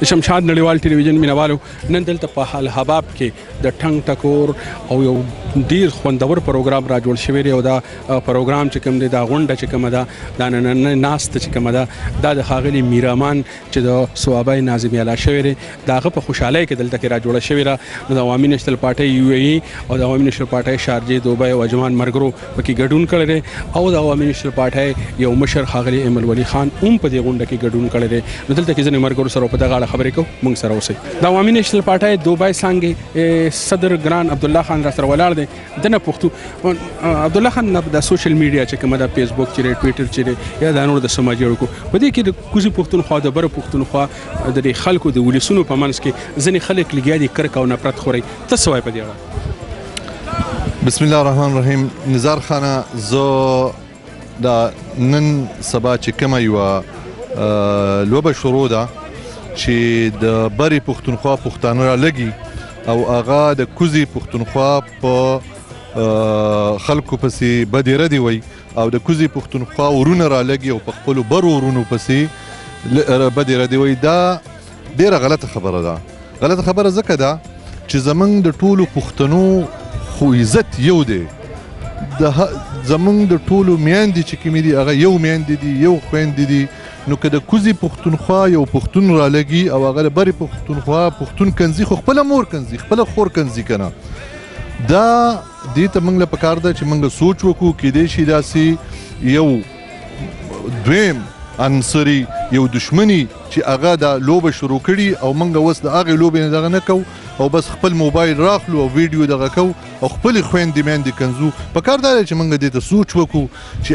د شمشاد نړیوال ټلویزیون مینوالو نن دلته په الحباب کې د ټنګ ټکور او یو ډیر خوندور پروګرام را جوړ شوی دی او دا پروګرام چې کوم دی دا غونډه چې کومه ده دا نن ناسته چې کومه ده دا د ښاغلي میررحمان چې د صوابۍ ناظمي الله شوی دی د هغه په خوشحالۍ کې دلته کې را جوړه شوې ده. نو د عوامي نیشنل پارټۍ UAE او د عوامي نیشنل پارټۍ شارجې دوبۍ او اجمان مرګرو پکې ګډون کړی دی او د عوامي نیشنل پارټۍ یو مشر ښاغلي ایمل ولي خان هم په دې غونډه کې ګډون کړی دی. نو دلته کې ځینې مرګرو سره په دغه اړه خبرې کوو، موږ سره اوسئ. د عوامي نیشنل پارټۍ دوبۍ څانګې صدر ګران عبدالله خان را سره ولاړ دی. د نه پښتو عبدالله خان د سوشل میډیا چې کومه ده فیسبوک چې دی ټویټر چې دی یا د نور د سماجي اړیکو په دې کې د کوزي پښتونخوا د بره پښتونخوا د دې خلکو د ولسونو په منځ کې ځینې خلک لګیا دي کرکه او نفرت خوري. ته څه وایې په دې اړه؟ بسم الله الرحمن الرحیم. نزار خانه زه د نن سبا چې کومه یوه لوبه شروع ده چې د برې پښتونخوا پښتانه رالګي او هغه د کوزي پښتونخوا په خلکو پسې بدې ردې وي او د کوزي پښتونخوا ورونه رالګي او په خپلو برو ورونو پسې بدې ردې وي. دا ډېره غلطه خبره ده. غلطه خبره ځکه ده چې زمونږ د ټولو پښتنو خو عزت یو دی. زمونږ د ټولو میندې چې کومې دي هغه یو میندې دي، یو خویندې دي. نو که د کوزي پښتونخوا یو پښتون رالګي او هغه د برې پښتونخوا پښتون کنځي خو خپله مور کنځي، خپله خور کنځي که نه. دا دې ته موږ له پکار ده چې موږ سوچ وکړو کیدای شي داسې یو دویم عنصري یو دشمني چې هغه دا لوبه شروع کړي او موږ اوس د هغې لوبې نه دغه نه کوو او بس خپل موبایل راخلو او ویډیو دغه کوو او خپلې خویندې میندې کنځو. پکار دا دی چې موږ دې ته سوچ وکړو چې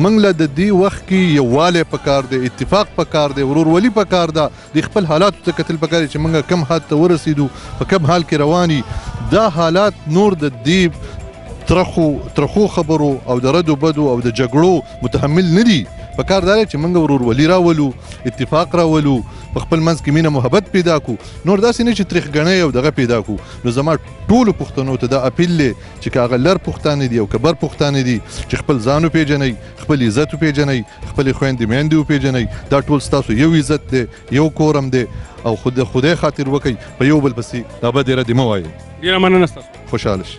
موږ له د دې وخت کې یووالی پکار دی، اتفاق پکار دی، ورورولي پکار ده. د خپل حالاتو ته کتل پکار دی چې موږ کم حد ته ورسېدو، په کم حال کې رواني. دا حالات نور د دې ترخو خبرو او د ردو بدو او د جګړو متحمل نه دي. پکار دا دی چې موږ ورورولي راولو، اتفاق راولو، په خپل منځ کې مینه محبت پیدا کړو. نور داسې نه چې تریخګڼۍ او دغه پیدا کړو. نو زما ټولو پښتنو ته دا اپیل دی چې که هغه لر پښتانه دي او که بر پښتانه دي چې خپل ځان وپېژنئ، خپل عزت وپېژنئ، خپلې خویندې میندې وپېژنئ. دا ټول ستاسو یو عزت دی، یو کورم دی او خدای خاطر وکئ، په یو بل پسې دا بدې ردې مه وایئ. ډېره مننه ستاسو. خوشحاله شئ.